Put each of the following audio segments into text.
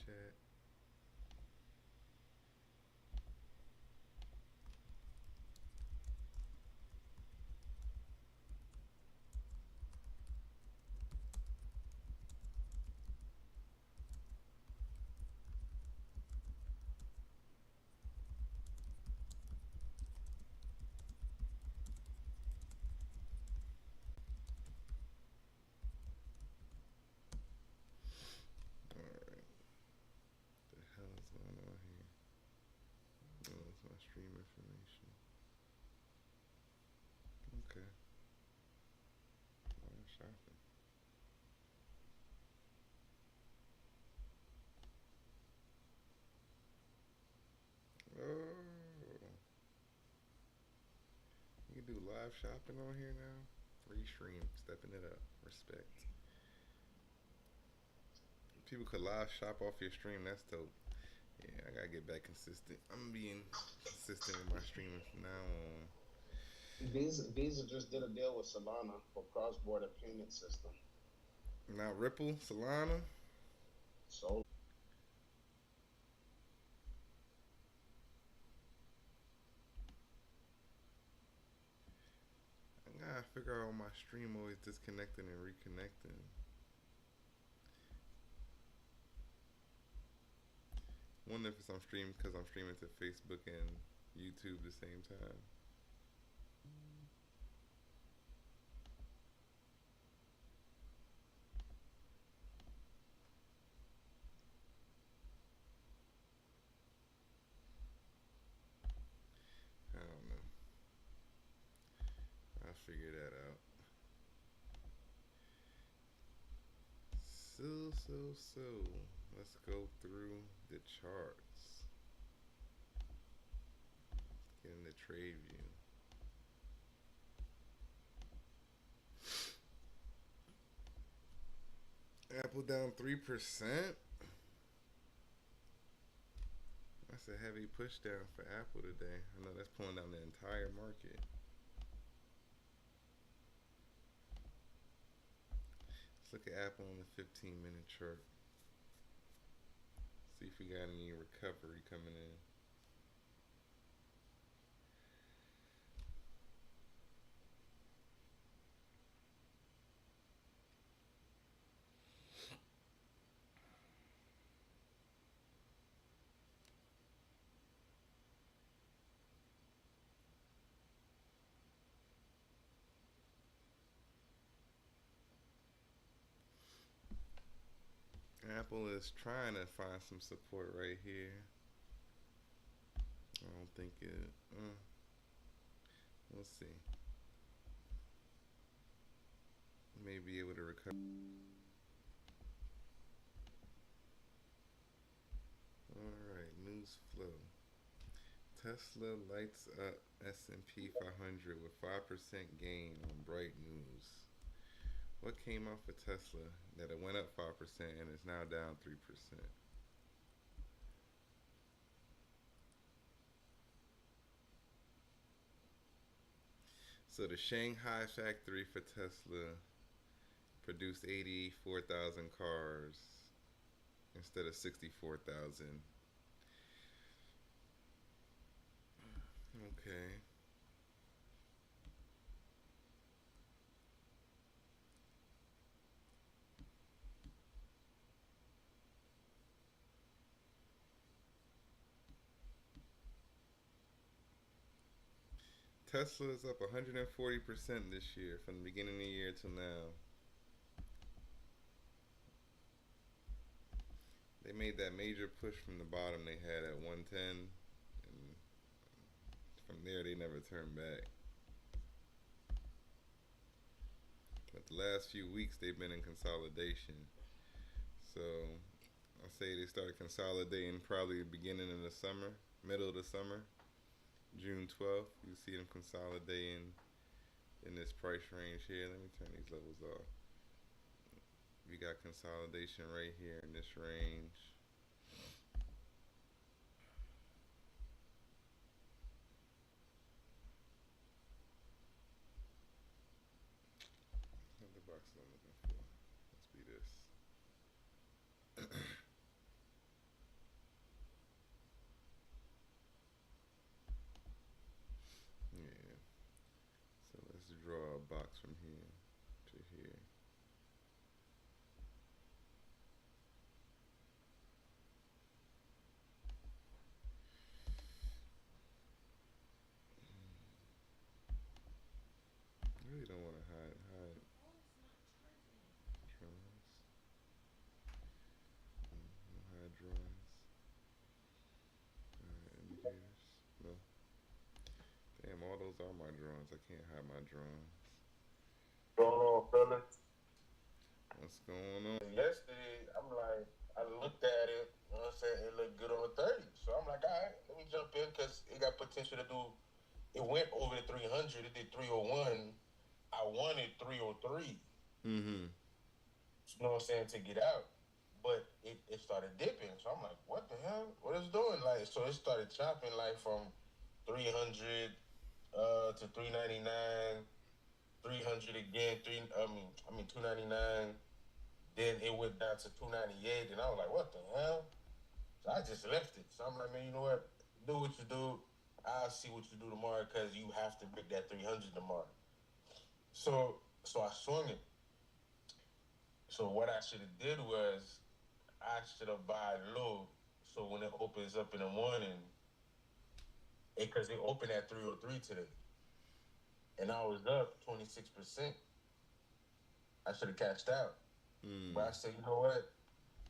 chat. Alright. What the hell is going on here? Oh, it's my stream information. Okay. Online shopping. Oh. You can do live shopping on here now? Free stream. Stepping it up. Respect. People could live shop off your stream. That's dope. Yeah, I gotta get back consistent. I'm being consistent with my streaming from now on. Visa just did a deal with Solana for cross-border payment system. Now Ripple, Solana. So I gotta figure out my stream always disconnecting and reconnecting. Wonder if it's I'm streaming because I'm streaming to Facebook and YouTube at the same time. I don't know. I'll figure that out. So. Let's go through the charts. Get in the trade view. Apple down 3%. That's a heavy push down for Apple today. I know that's pulling down the entire market. Let's look at Apple on the 15-minute chart. See if we got any recovery coming in. Apple is trying to find some support right here. I don't think it. We'll see. May be able to recover. Alright, news flow. Tesla lights up S&P 500 with 5% gain on bright news. What came off of Tesla that it went up 5% and is now down 3%? So the Shanghai factory for Tesla produced 84,000 cars instead of 64,000. Okay. Tesla is up 140% this year from the beginning of the year till now. They made that major push from the bottom they had at 110, and from there they never turned back. But the last few weeks they've been in consolidation. So I say they started consolidating probably the beginning of the summer, middle of the summer, June 12th. You see them consolidating in this price range here. Let me turn these levels off. We got consolidation right here in this range. Not the box I'm looking for. Must be this. a box from here to here. I really don't want to hide draws. No hide draws. Indicators. No. Damn, all those are my drawings. I can't hide my drawings. Going on, fellas? What's going on? Yesterday, I'm like, I looked at it, you know what I'm saying? It looked good on the 30. So I'm like, all right, let me jump in because it got potential to do. It went over the 300. It did 301. I wanted 303. Mm-hmm. You know what I'm saying, to get out. But it started dipping. So I'm like, what the hell? What is it doing? Like, so it started chopping like from 300 to 399, 300 again, 299. Then it went down to 298, and I was like, what the hell? So I just left it. So I'm like, man, you know what? Do what you do. I'll see what you do tomorrow because you have to break that 300 tomorrow. So I swung it. So what I should have did was I should have bought low. So when it opens up in the morning, because it opened at 303 today, and I was up 26%, I should have cashed out. But I said, you know what?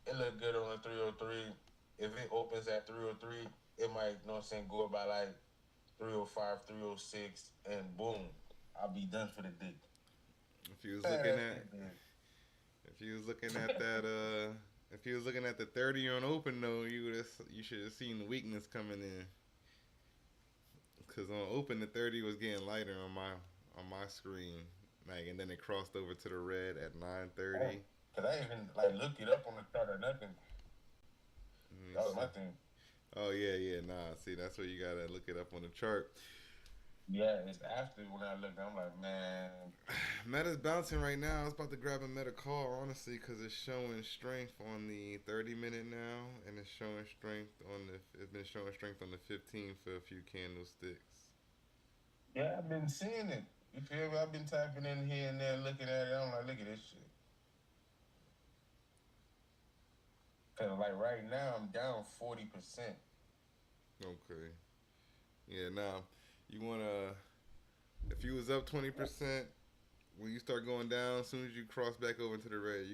It looked good on the 303. If it opens at 303, it might, you know what I'm saying, go up by like 305, 306, and boom, I'll be done for the day. If you was looking at, if you was looking at that, if you was looking at the 30 on open though, you should have seen the weakness coming in. Cause on open the 30 was getting lighter on my screen, like, and then it crossed over to the red at 9:30. Cause I even like look it up on the chart or nothing. That was my thing. Oh yeah, nah. See, that's where you gotta look it up on the chart. Yeah, it's after when I looked, I'm like, man. Meta's bouncing right now. I was about to grab a Meta call, honestly, because it's showing strength on the 30-minute now, and it's showing strength on it's been showing strength on the 15 for a few candlesticks. Yeah, I've been seeing it. You feel me? I've been typing in here and there, looking at it. I'm like, look at this shit. Cause like right now, I'm down 40%. Okay. Yeah, now you wanna, if you was up 20%, when you start going down, as soon as you cross back over to the red,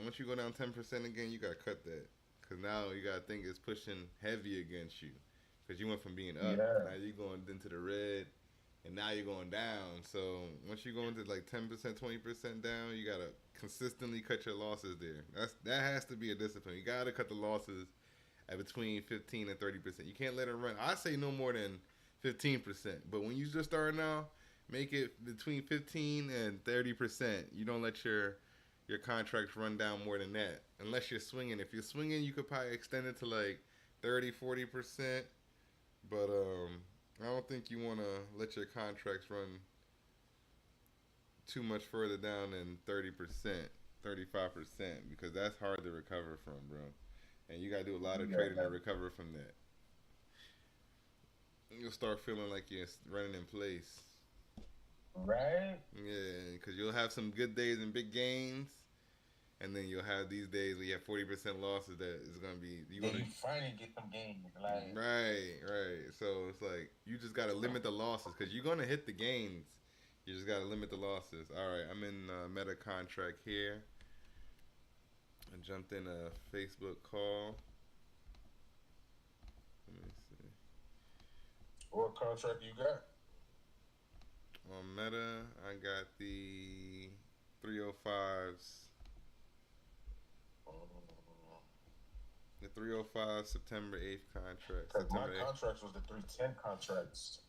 once you go down 10% again, you gotta cut that, cause now you gotta think it's pushing heavy against you, cause you went from being up, now you're going into the red, and now you're going down. So once you go into like 10%, 20% down, you gotta consistently cut your losses there. That has to be a discipline. You gotta cut the losses at between 15 and 30%. You can't let it run. I say no more than 15%. But when you just start now, make it between 15 and 30%. You don't let your contracts run down more than that, unless you're swinging. If you're swinging, you could probably extend it to like 30, 40%. But I don't think you want to let your contracts run too much further down than 30%, 35%, because that's hard to recover from, bro. And you gotta do a lot of trading to recover from that. You'll start feeling like you're running in place. Right? Yeah, because you'll have some good days and big gains, and then you'll have these days where you have 40% losses. That is gonna be you finally get some gains, like right. So it's like you just gotta limit the losses, because you're gonna hit the gains. You just gotta limit the losses. All right, I'm in Meta contract here. I jumped in a Facebook call. Let me see. What contract you got? On Meta, I got the 305s. The 305 September 8th contract. Because my contracts was the 310 contracts.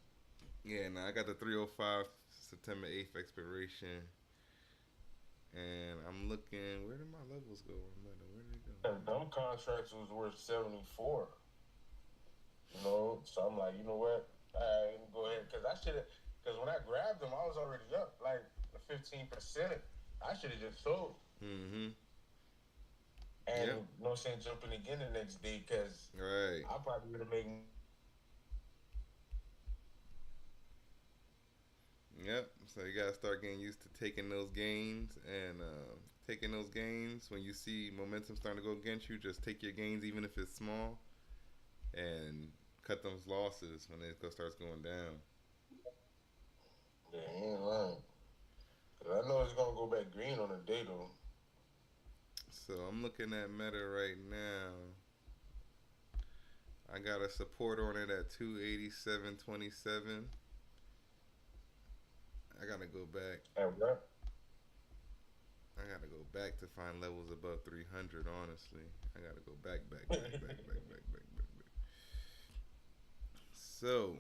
Yeah, I got the 305 September 8th expiration. And I'm looking, where did my levels go on Meta? Where did they go? Them contracts was worth 74. You know, so I'm like, you know what? I go ahead, because when I grabbed them, I was already up like 15%. I should have just sold. Mm-hmm. And, you know what I'm saying, jumping again the next day, because I probably would have made. Yep. So you gotta start getting used to taking those gains and taking those gains when you see momentum starting to go against you. Just take your gains, even if it's small, and cut those losses when it starts going down. Yeah, he ain't lying. Cause I know it's gonna go back green on the day though. So I'm looking at Meta right now. I got a support on it at 287.27. I gotta go back. And bro, I gotta go back to find levels above 300. Honestly, I gotta go back. So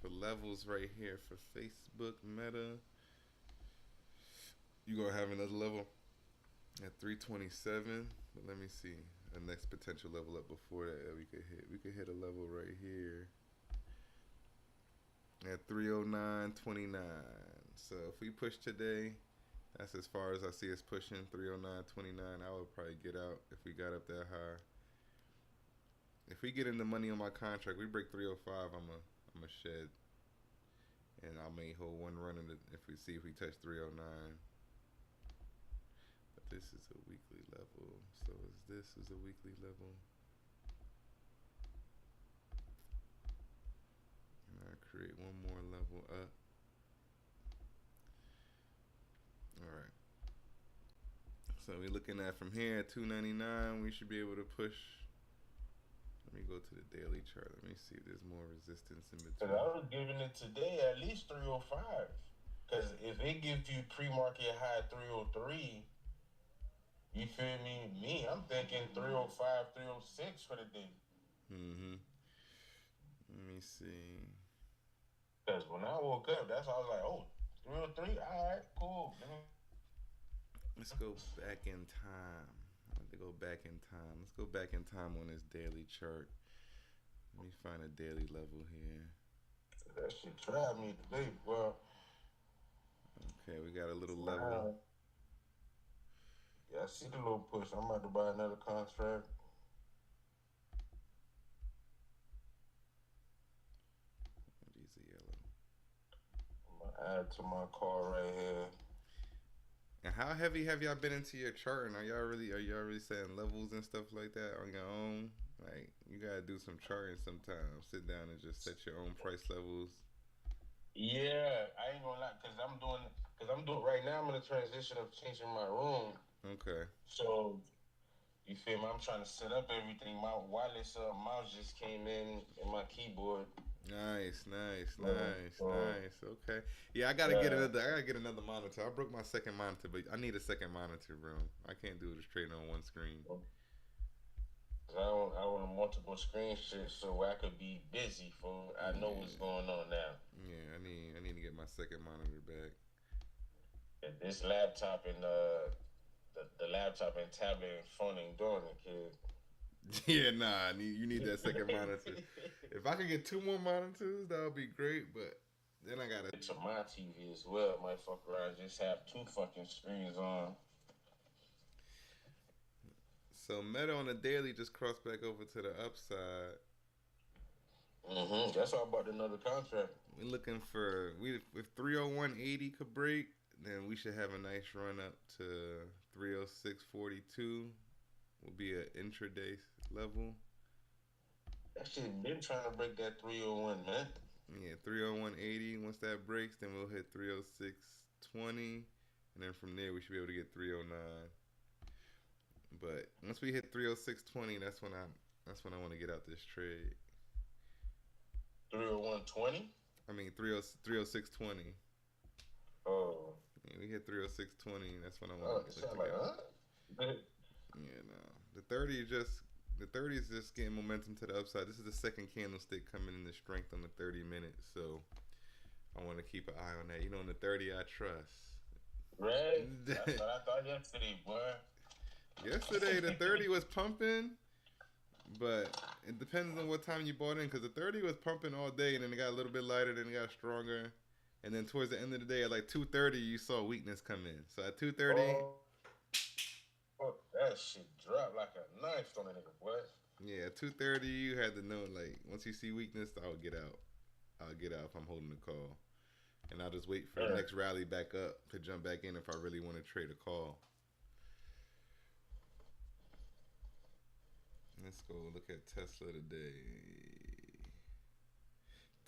for levels right here for Facebook Meta, you gonna have another level at 327. But let me see the next potential level up before that we could hit. We could hit a level right here at 309.29. So if we push today, that's as far as I see us pushing 309.29. I would probably get out if we got up that high. If we get in the money on my contract, we break 305. I'm a shed, and I may hold one run in if we see if we touch 309. But this is a weekly level, so this is a weekly level. And I create one more level up. All right. So we're looking at from here at 299. We should be able to push. Let me go to the daily chart. Let me see if there's more resistance in cause between. I was giving it today at least 305. Cause if it gives you pre-market high 303, you feel me? I'm thinking 305, 306 for the day. Mm-hmm. Let me see. Cause when I woke up, that's how I was like, oh, 303, all right, cool. Let's go back in time. I have to go back in time. Let's go back in time on this daily chart. Let me find a daily level here. That shit tried me today, bro. Okay, we got a little level. Yeah, I see the little push. I'm about to buy another contract. These are yellow. I'm gonna add to my car right here. And how heavy have y'all been into your charting? Are y'all really setting levels and stuff like that on your own? Like you gotta do some charting sometimes. Sit down and just set your own price levels. Yeah, I ain't gonna lie, cause I'm doing right now. I'm in the transition of changing my room. Okay. So you feel me? I'm trying to set up everything. My wireless mouse just came in my keyboard. Nice. Okay. Yeah, I gotta get Yeah, another. I gotta get another monitor. I broke my second monitor, but I need a second monitor, bro. I can't do it straight on one screen. I want a multiple screen shit so I could be busy for. I know what's Yeah, going on now. yeah. I need to get my second monitor back. And this laptop and the laptop and tablet and phone ain't doing it, kid. Yeah, nah. You need that second monitor. If I could get two more monitors, that would be great. But then I gotta. To my TV as well, might fuck around. Just have two fucking screens on. So Meta on the daily just crossed back over to the upside. That's why I bought another contract. We're looking for if 301.80 could break, then we should have a nice run up to 306.42. Will be an intraday level. That shit been trying to break that 301, man. Yeah, 301.80. Once that breaks, then we'll hit 306.20, and then from there we should be able to get 309. But once we hit 306.20, that's when I want to get out this trade. 301.20? I mean 306.20. Oh. Yeah, we hit 306.20. That's when I Oh, want it to sound look like, to get out. huh? Yeah, no. The 30 is just getting momentum to the upside. This is the second candlestick coming in the strength on the 30 minutes, so I want to keep an eye on that. On the 30, I trust. Right? That's what I thought yesterday, boy. Yesterday, the 30 was pumping, but it depends on what time you bought in, because the 30 was pumping all day, and then it got a little bit lighter, then it got stronger, and then towards the end of the day, at like 2:30, you saw weakness come in. So at 2:30, That shit dropped like a knife on a nigga, boy. yeah, at 2:30, you had to know, like, once you see weakness, I'll get out. If I'm holding the call. and I'll just wait for the next rally back up to jump back in if I really want to trade a call. Let's go look at Tesla today.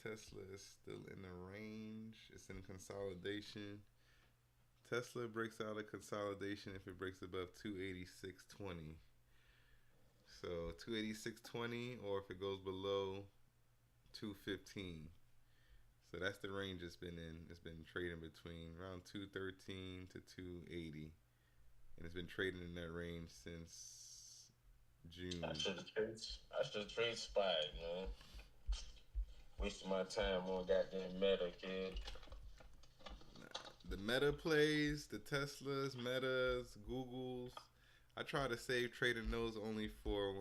Tesla is still in the range. It's in consolidation. Tesla breaks out of consolidation if it breaks above 286.20. So 286.20, or if it goes below 215. So that's the range it's been in. It's been trading between around 213 to 280, and it's been trading in that range since June. I should trade SPY, man. Wasting my time on goddamn Meta, kid. The Meta plays, the Teslas, Metas, Googles. I try to save trading those only for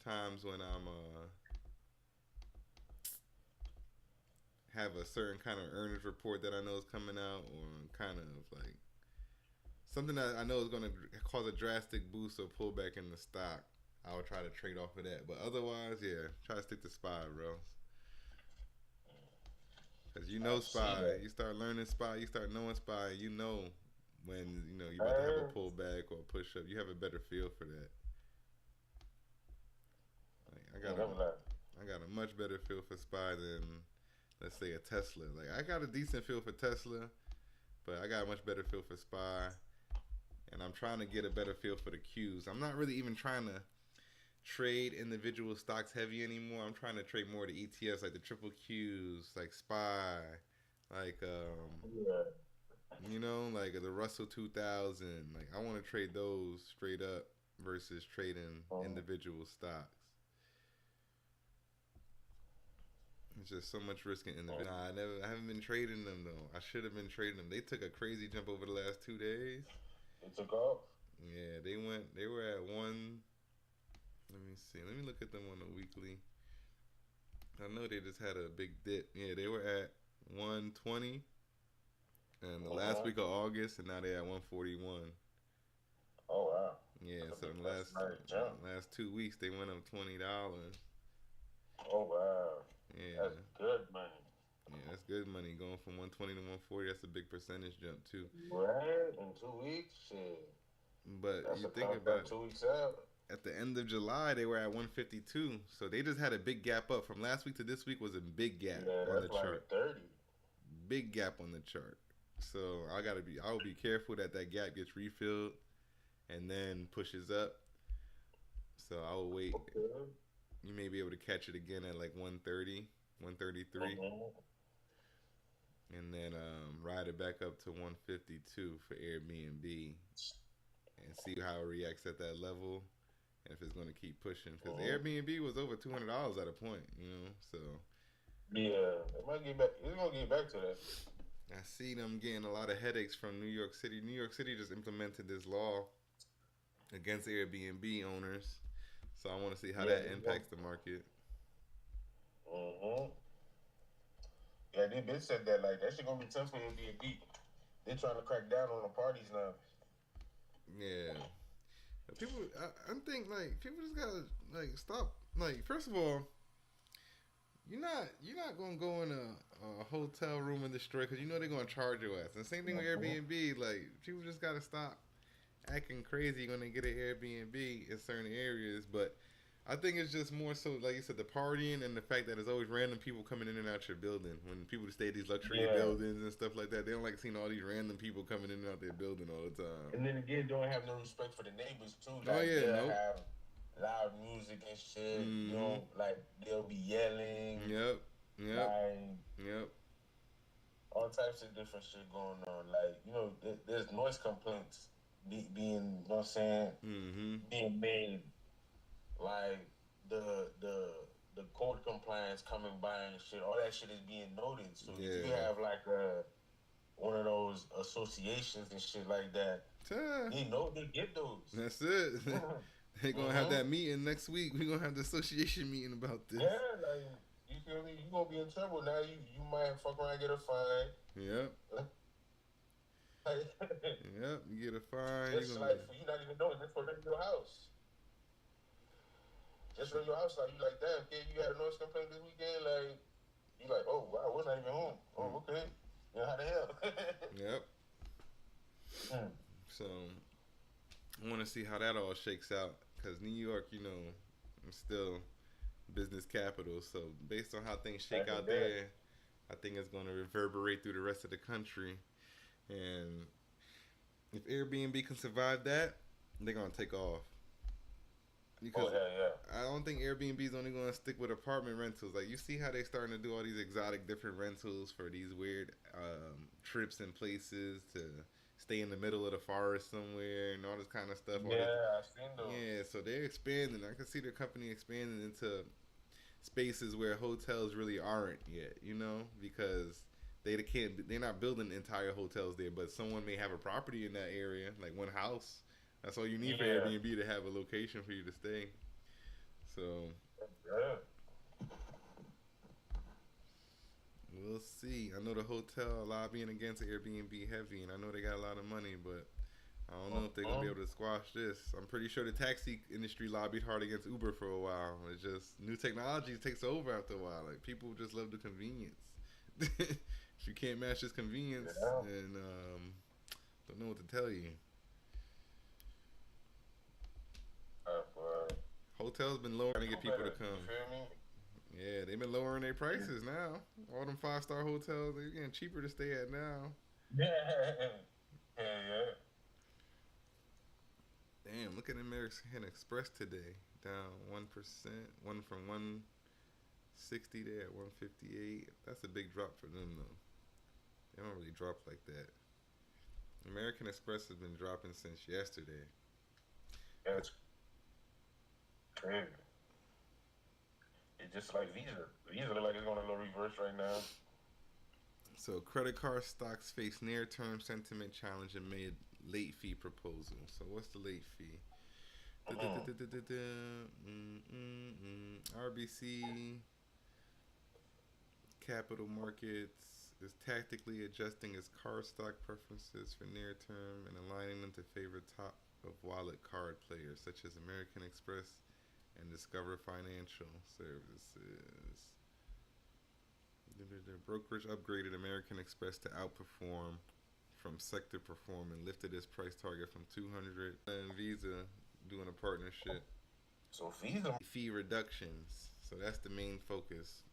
times when I'm have a certain kind of earnings report that I know is coming out, or kind of like something that I know is going to cause a drastic boost or pullback in the stock. I would try to trade off of that, but otherwise, yeah, try to stick to SPY, bro. Because you know SPY, you start learning SPY, you start knowing SPY, you know when you're about to have a pullback or a push up. You have a better feel for that. Like, I got a much better feel for SPY than, let's say, a Tesla. Like, I got a decent feel for Tesla, but I got a much better feel for SPY, and I'm trying to get a better feel for the Qs. I'm not really even trying to trade individual stocks heavy anymore. I'm trying to trade more the ETFs, like the triple Qs, like SPY, like like the Russell 2000. Like, I want to trade those straight up versus trading individual stocks. It's just so much risk in individual. I haven't been trading them though. I should have been trading them. They took a crazy jump over the last 2 days. They took off. Yeah, they were at one. Let me see. Let me look at them on the weekly. I know they just had a big dip. Yeah, they were at 120 in the last week of August, and now they're at 141. Oh wow. Yeah, so in the last 2 weeks they went up $20. Oh wow. Yeah. That's good money. Yeah, that's good money. Going from 120 to 140, that's a big percentage jump too. Right, in 2 weeks, shit. But that's you think about 2 weeks out. At the end of July, they were at 152. So they just had a big gap up. From last week to this week was a big gap on the chart. 30. Big gap on the chart. So I will be careful that gap gets refilled and then pushes up. So I will wait. Okay. You may be able to catch it again at like 130, 133. And then ride it back up to 152 for Airbnb and see how it reacts at that level. And if it's going to keep pushing, because Airbnb was over $200 at a point, so. Yeah, it might get back. It's going to get back to that. I see them getting a lot of headaches from New York City. New York City just implemented this law against Airbnb owners, so I want to see how that impacts the market. Yeah, they been said that, like, that shit going to be tough for Airbnb. They're trying to crack down on the parties now. Yeah. People, I think, like, people just gotta, like, stop. Like, first of all, you're not gonna go in a hotel room and destroy, because they're gonna charge your ass. And the same thing with Airbnb. Like, people just gotta stop acting crazy when they get an Airbnb in certain areas. But I think it's just more so, like you said, the partying and the fact that there's always random people coming in and out your building. When people stay at these luxury buildings and stuff like that, they don't like seeing all these random people coming in and out their building all the time. And then again, don't have no respect for the neighbors too. Like, they'll have loud music and shit. Like, they'll be yelling. Yep. All types of different shit going on. Like, there's noise complaints being, you know what I'm saying, being made. Like, the code compliance coming by and shit, all that shit is being noted. So if you have like one of those associations and shit like that, they get those. That's it. They're gonna have that meeting next week. We're gonna have the association meeting about this. Yeah, like, you feel me? You gonna be in trouble now. You might fuck around and get a fine. Yep. Yep, you get a fine. It's like, you not even knowing this for your house. just from your house, like you like, damn, kid, you had a noise complaint this weekend, like you like, oh wow, we're not even home. Oh, okay. Yeah, how the hell? Yep. So I want to see how that all shakes out because New York, you know, is still business capital. So based on how things shake out there, I think it's going to reverberate through the rest of the country. And if Airbnb can survive that, they're going to take off. Because I don't think Airbnb is only going to stick with apartment rentals. Like, you see how they starting to do all these exotic different rentals for these weird trips and places to stay in the middle of the forest somewhere and all this kind of stuff. Yeah, I've seen those. Yeah, so they're expanding. I can see their company expanding into spaces where hotels really aren't yet, you know, because they're not building entire hotels there, but someone may have a property in that area, like one house. That's all you need for Airbnb to have a location for you to stay. So we'll see. I know the hotel lobbying against Airbnb heavy, and I know they got a lot of money, but I don't know if they're gonna be able to squash this. I'm pretty sure the taxi industry lobbied hard against Uber for a while. It's just new technology takes over after a while. Like, people just love the convenience. If you can't match this convenience, then don't know what to tell you. Hotels been lowering to get people to come. You feel me? Yeah, they've been lowering their prices now. All them 5-star hotels, they're getting cheaper to stay at now. Yeah. Damn, look at American Express today. Down 1%. One from 160 there at 158. That's a big drop for them, though. They don't really drop like that. American Express has been dropping since yesterday. That's crazy. It's just like Visa. Visa look like it's going a little reverse right now. So credit card stocks face near-term sentiment challenge amid late fee proposal. So what's the late fee? RBC Capital Markets is tactically adjusting its card stock preferences for near-term and aligning them to favor top-of-wallet card players such as American Express and Discover Financial Services. The brokerage upgraded American Express to outperform from sector perform and lifted its price target from 200. And Visa doing a partnership. So Visa fee reductions. So that's the main focus.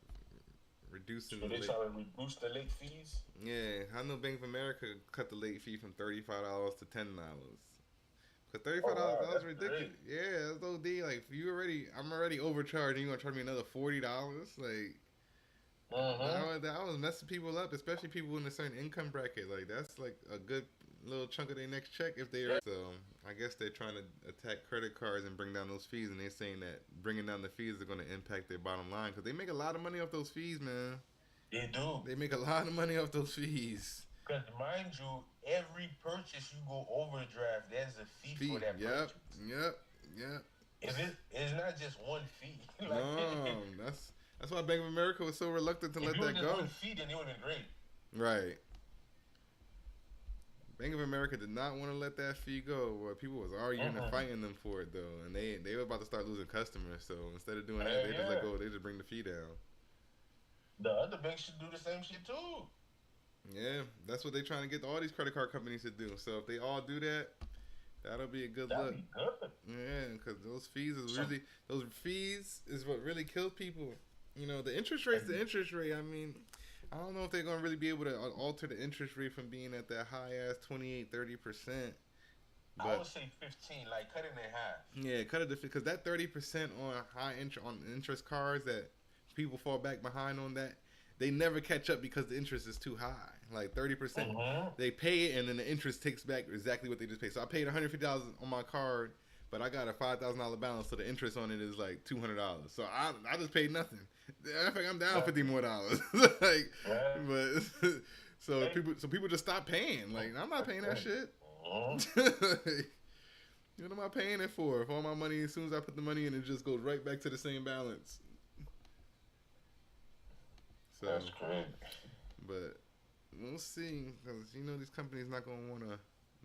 Reducing. So they trying to reduce the late fees. Yeah, I know Bank of America cut the late fee from $35 to $10. Cause $35 that was ridiculous. Great. Yeah, that's OD. Like, I'm already overcharged. And you gonna charge me another $40? Like. That was messing people up, especially people in a certain income bracket. Like, that's like a good little chunk of their next check if they are. So I guess they're trying to attack credit cards and bring down those fees, and they're saying that bringing down the fees are going to impact their bottom line because they make a lot of money off those fees, man. They do. They make a lot of money off those fees. Because mind you, every purchase you go overdraft, there's a fee for that purchase. Yep. It's not just one fee. Like, no, that's why Bank of America was so reluctant to let that go. One fee, then it would have been great. Right. Bank of America did not want to let that fee go. Well, people was arguing and fighting them for it though, and they were about to start losing customers. So instead of doing that, they just let go. They just bring the fee down. The other banks should do the same shit too. Yeah, that's what they're trying to get all these credit card companies to do. So if they all do that, that'll be a good look. Be good. Yeah, because those fees is what really kills people. You know, the interest rate's the interest rate. I mean, I don't know if they're going to really be able to alter the interest rate from being at that high-ass 28-30%. I would say 15, like cut it in half. Yeah, cut it because that 30% on interest cards that people fall back behind on that, they never catch up because the interest is too high. Like 30%, they pay it and then the interest takes back exactly what they just paid. So I paid $150 on my card, but I got a $5,000 balance, so the interest on it is like $200. So I just paid nothing. In fact, I'm down $50 more. Like, but so people just stop paying. Like, I'm not paying that shit. What am I paying it for? If all my money, as soon as I put the money in, it just goes right back to the same balance. So, that's crazy. But we'll see, because these companies not gonna want to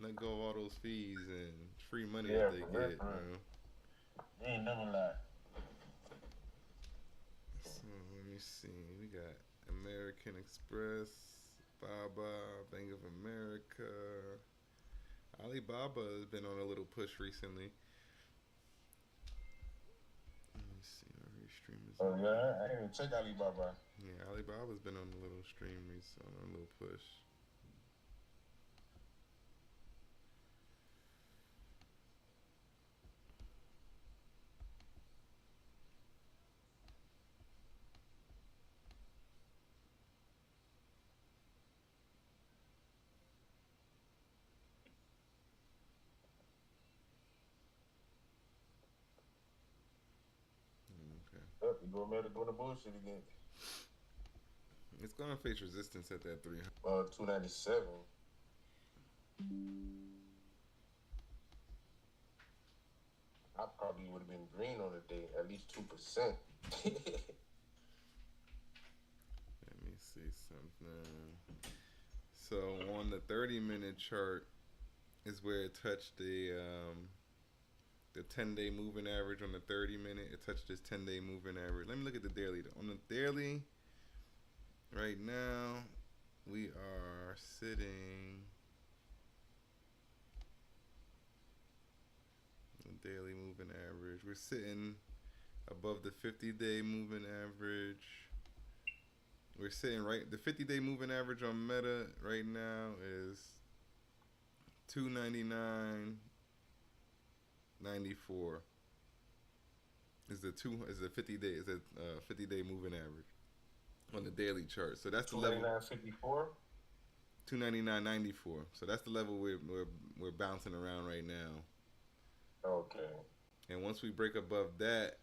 let go of all those fees and free money that they get. They ain't never lie. me see. We got American Express, Baba, Bank of America. Alibaba has been on a little push recently. Let me see. Every stream is Oh on. yeah, I didn't even check Alibaba. Yeah, Alibaba's been on a little stream recently, on a little push. Okay. Yep, you go mad at doing the bullshit again. It's gonna face resistance at that 300. 297. I probably would have been green on the day, at least 2%. Let me see something. So on the 30-minute chart is where it touched the 10-day moving average on the 30-minute. It touched this 10-day moving average. Let me look at the daily. On the daily, right now, we are sitting. The daily moving average. We're sitting above the 50-day moving average. We're sitting right. The 50-day moving average on Meta right now is 299.94. Is the 50-day moving average on the daily chart. So that's the level. 299.54. 299.94. So that's the level we're bouncing around right now. Okay. And once we break above that,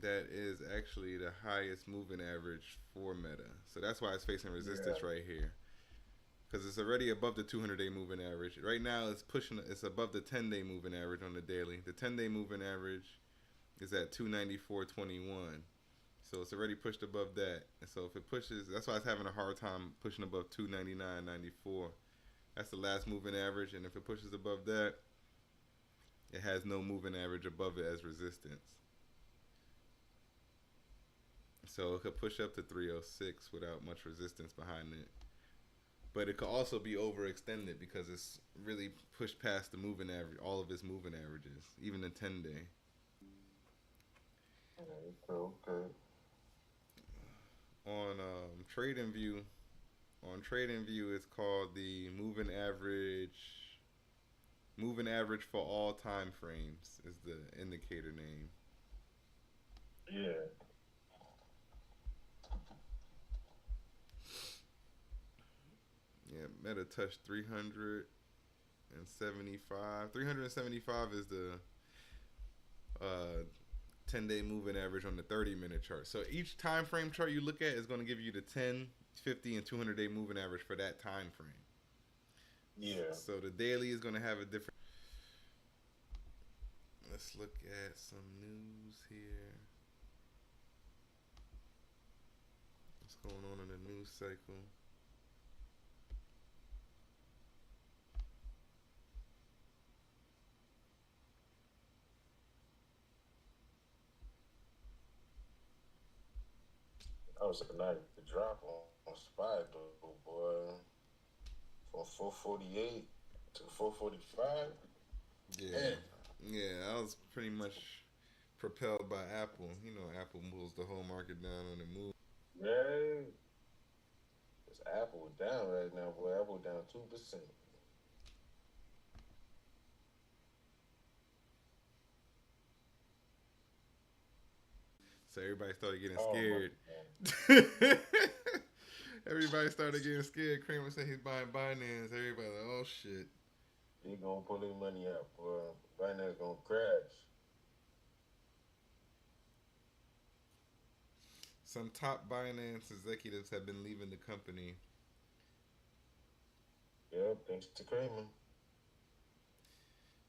that is actually the highest moving average for Meta. So that's why it's facing resistance right here. Because it's already above the 200-day moving average. Right now it's above the 10-day moving average on the daily. The 10-day moving average is at 294.21. So it's already pushed above that. And so if it pushes, that's why it's having a hard time pushing above 299.94. That's the last moving average, and if it pushes above that, it has no moving average above it as resistance. So it could push up to 306 without much resistance behind it. But it could also be overextended because it's really pushed past the moving average, all of its moving averages, even the 10-day. Okay. On TradingView, it's called the moving average for all time frames is the indicator name. Yeah. Yeah, Meta touched 375. 375 is the 10-day moving average on the 30-minute chart. So each time frame chart you look at is going to give you the 10, 50, and 200-day moving average for that time frame. Yeah. So the daily is going to have a different. Let's look at some news here. What's going on in the news cycle? I was tonight the drop on SPY though, boy. From 448 to 445. Yeah, I was pretty much propelled by Apple. You know, Apple moves the whole market down on the move. Yeah. It's Apple down right now, boy. Apple down 2%. So everybody started getting scared. Everybody started getting scared. Kramer said he's buying Binance. Everybody like, oh shit. He gonna pull his money out, boy. Binance gonna crash. Some top Binance executives have been leaving the company. Yep, thanks to Kramer.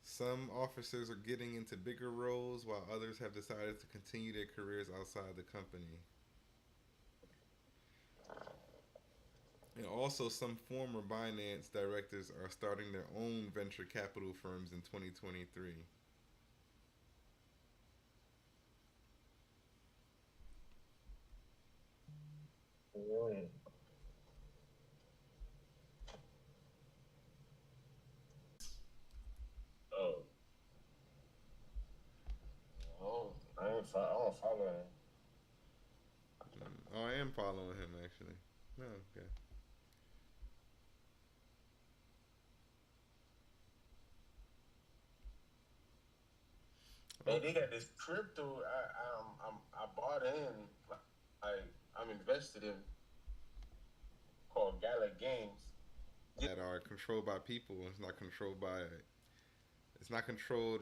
Some officers are getting into bigger roles while others have decided to continue their careers outside the company. And also some former Binance directors are starting their own venture capital firms in 2023. Mm. Oh, oh, I don't follow him. Oh, I am following him actually. No, okay. Man, they Okay. got this crypto. I bought in. Like I'm invested in called Gala Games. That are controlled by people. It's not controlled by. It's not controlled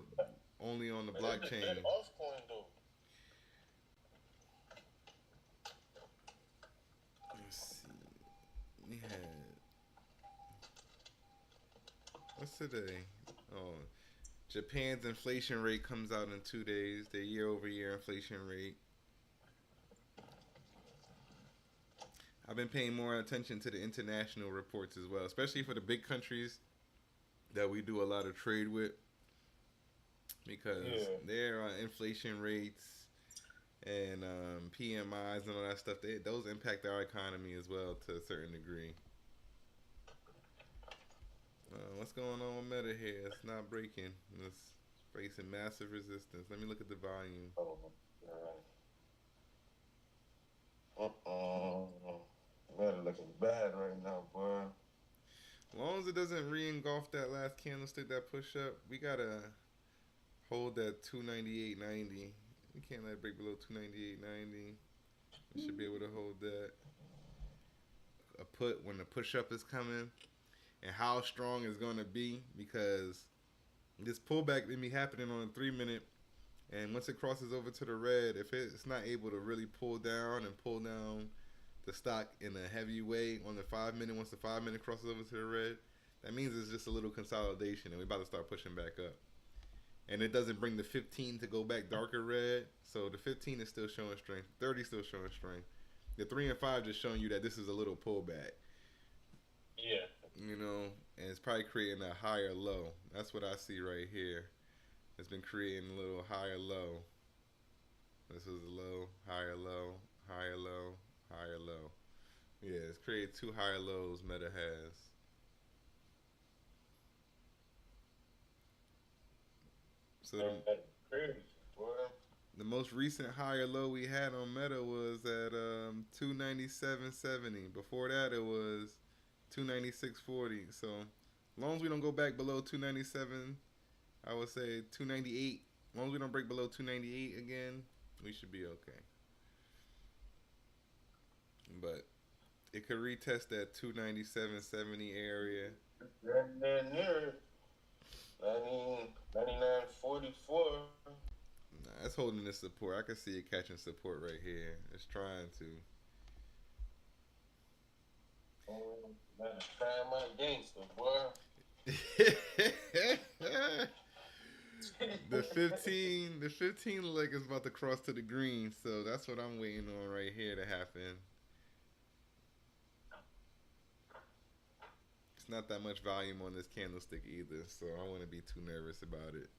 only on the Man, that's a good blockchain. altcoin though. Let's see. We had what's today? Oh, Japan's inflation rate comes out in 2 days. Their year-over-year inflation rate. I've been paying more attention to the international reports as well, especially for the big countries that we do a lot of trade with, because Yeah. their inflation rates and PMIs and all that stuff, those impact our economy as well to a certain degree. What's going on with Meta here? It's not breaking. It's facing massive resistance. Let me look at the volume. Oh, uh-uh. Man, looking bad right now, boy. As long as it doesn't re-engulf that last candlestick, that push up, we gotta hold that 298.90. We can't let it break below 298.90. We should be able to hold that. A put when the push up is coming, and how strong it's gonna be, because this pullback may be happening on a 3 minute, and once it crosses over to the red, if it's not able to really pull down the stock in a heavy way on the 5 minute, once the 5 minute crosses over to the red, that means it's just a little consolidation, and we're about to start pushing back up. And it doesn't bring the 15 to go back darker red, so the 15 is still showing strength. 30 still showing strength. The 3 and 5 just showing you that this is a little pullback. Yeah. You know, and it's probably creating a higher low. That's what I see right here. It's been creating a little higher low. This is a low, higher low, higher low, higher low. Yeah, it's created two higher lows Meta has. So That's crazy, boy. the most recent higher low we had on Meta was at 297.70. Before that, it was 296.40. So as long as we don't go back below 297, I would say 298. As long as we don't break below 298 again, we should be okay. But it could retest that 297.70 area. Right near 99.44. Nah, it's holding this support. I can see it catching support right here. It's trying to. Man, trying my gangster, boy. The 15 look like it's about to cross to the green, so that's what I'm waiting on right here to happen. It's not that much volume on this candlestick either, so I don't want to be too nervous about it.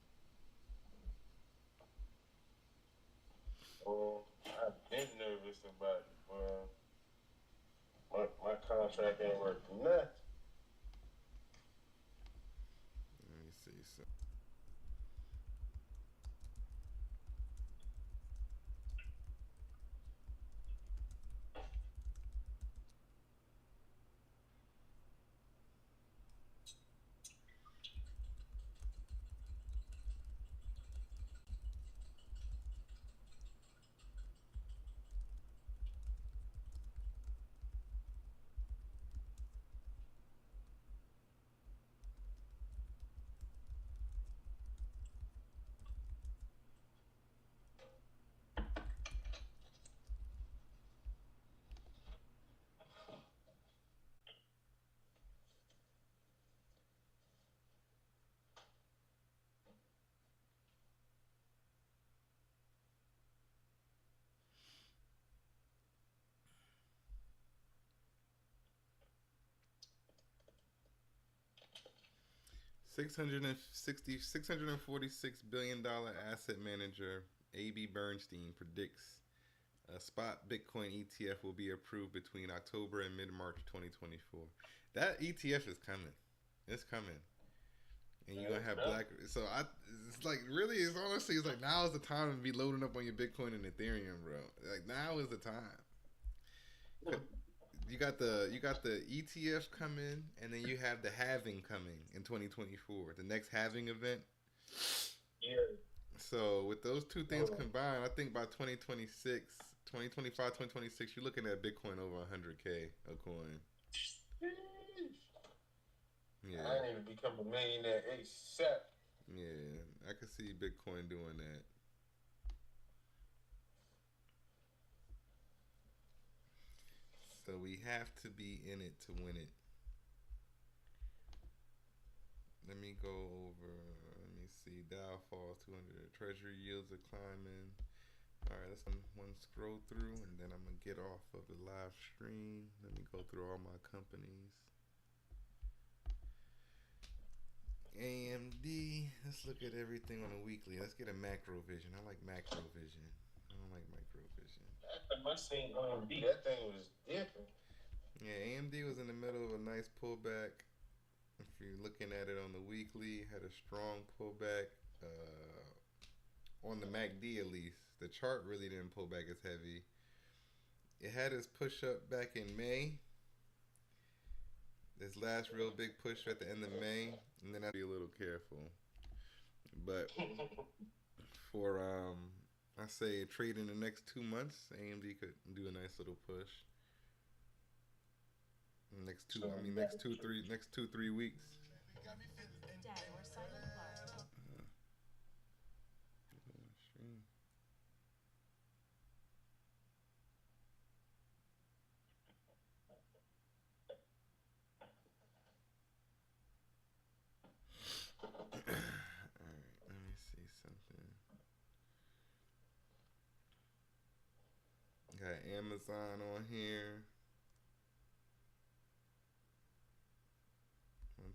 Oh, I've been nervous about it, boy. My contract ain't working nothing. Let me see. So 646 billion dollar asset manager AB Bernstein predicts A spot Bitcoin ETF will be approved between October and mid March 2024. That ETF is coming. It's coming. And you're gonna have black. So it's like really, it's honestly, it's like now is the time to be loading up on your Bitcoin and Ethereum, bro. Like now is the time. You got the ETF coming, and then you have the halving coming in 2024, the next halving event. Yeah. So with those two things combined, I think by 2026, 2025, 2026, you're looking at Bitcoin over 100K a coin. Yeah. I need to become a millionaire ASAP. Yeah, I could see Bitcoin doing that. So we have to be in it to win it. Let me go over. Let me see. Dow falls 200. Treasury yields are climbing. All right, let's one scroll through, and then I'm gonna get off of the live stream. Let me go through all my companies. AMD. Let's look at everything on a weekly. Let's get a macro vision. I like macro vision. I don't like micro vision. I seen AMD. That thing was different. Yeah, AMD was in the middle of a nice pullback. If you're looking at it on the weekly, had a strong pullback. On the MACD at least. The chart really didn't pull back as heavy. It had its push up back in May. This last real big push at the end of May, and then I'd be a little careful. But for I say trade in the next 2 months, AMD could do a nice little push. Next two, 3 weeks. Alright, let me see something. Got Amazon on here.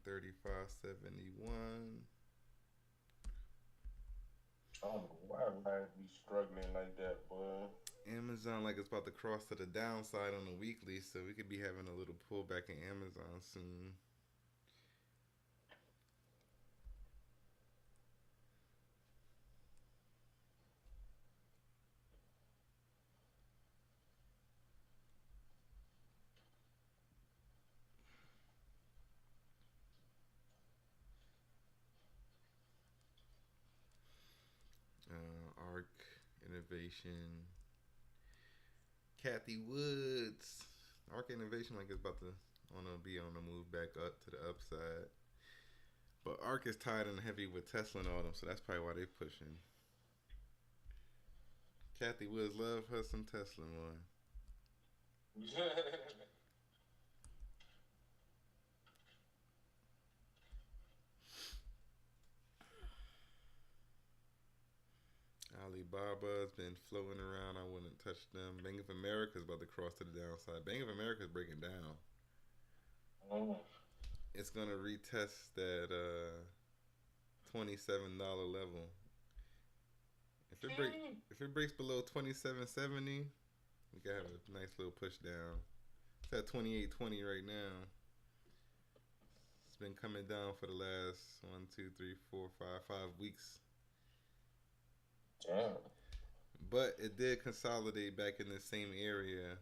135.71. I don't know why I be struggling like that, boy. Amazon like it's about to cross to the downside on the weekly, so we could be having a little pullback in Amazon soon. Arc Innovation. Kathy Woods. Arc Innovation like it's about to be on the move back up to the upside. But Arc is tied in heavy with Tesla and all them, so that's probably why they pushing. Kathy Woods love her some Tesla, man. Alibaba's been floating around. I wouldn't touch them. Bank of America is about to cross to the downside. Bank of America is breaking down. It's gonna retest that $27 level. If it breaks below 27.70, we can have a nice little push down. It's at 28.20 right now. It's been coming down for the last 5 weeks. Damn. But it did consolidate back in the same area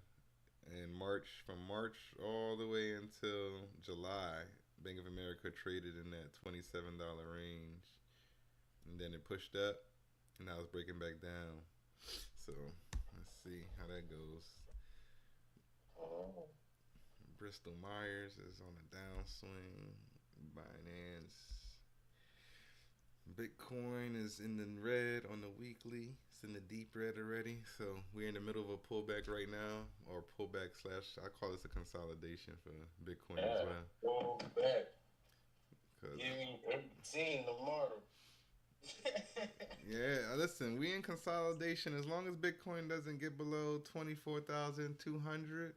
in March. From March all the way until July, Bank of America traded in that $27 range. And then it pushed up, and now it's breaking back down. So, let's see how that goes. Bristol Myers is on a downswing. Binance. Bitcoin is in the red on the weekly. It's in the deep red already. So we're in the middle of a pullback right now, or pullback / I call this a consolidation for Bitcoin as well. Pullback. Give me 18 tomorrow. Yeah, listen, we in consolidation. As long as Bitcoin doesn't get below 24,200,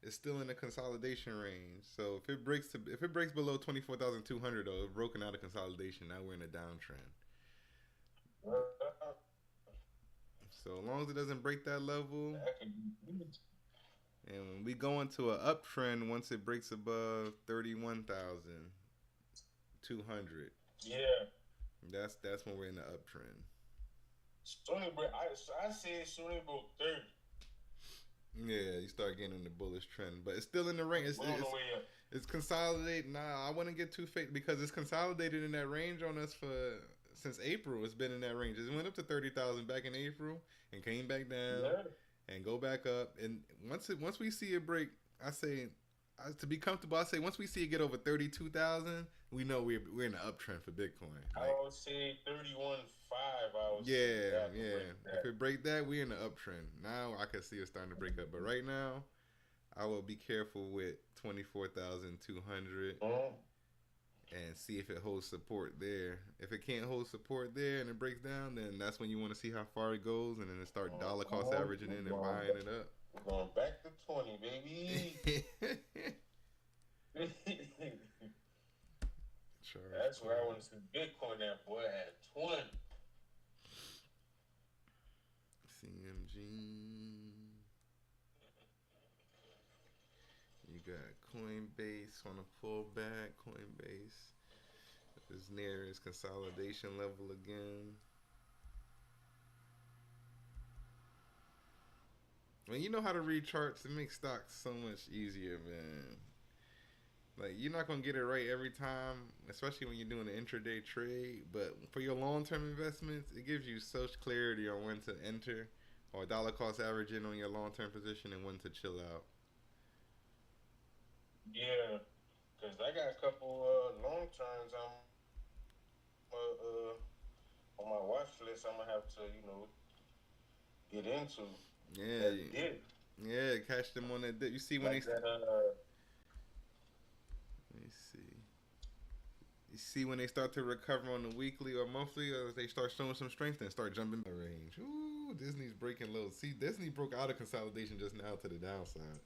it's still in the consolidation range. So if it breaks below 24,200, though, it's broken out of consolidation. Now we're in a downtrend. So as long as it doesn't break that level, That could be. and when we go into an uptrend, once it breaks above 31,200, Yeah. that's when we're in the uptrend. Sony broke. I said Sony broke 30. Yeah, you start getting in the bullish trend, but it's still in the range. We're on the way up. It's consolidated. Nah, I wouldn't get too fake because it's consolidated in that range on us for since April. It's been in that range. It went up to 30,000 back in April and came back down Yeah. and go back up. And once we see it break, I say to be comfortable, I say once we see it get over 32,000, we know we're in an uptrend for Bitcoin. I would say 31.5. I would say Yeah, that yeah. break that. If it break that, we're in an uptrend. Now I can see it starting to break up, but right now, I will be careful with 24,200 Mhm. and see if it holds support there. If it can't hold support there and it breaks down, then that's when you want to see how far it goes, and then start dollar cost averaging in and buying it up. We're going back to 20, baby. That's where I want to see Bitcoin at, boy, at 20. CMG. You got Coinbase on a pullback. Coinbase is near its consolidation level again. When you know how to read charts, it makes stocks so much easier, man. Like you're not gonna get it right every time, especially when you're doing an intraday trade. But for your long-term investments, it gives you such clarity on when to enter or dollar cost average in on your long-term position and when to chill out. Yeah, because I got a couple long terms on my watch list. I'm gonna have to, get into. Yeah, That dip. yeah, catch them on that dip. You see when Like they. that. Let me see. You see when they start to recover on the weekly or monthly, or they start showing some strength and start jumping the range. Ooh, Disney's breaking low. See, Disney broke out of consolidation just now to the downside.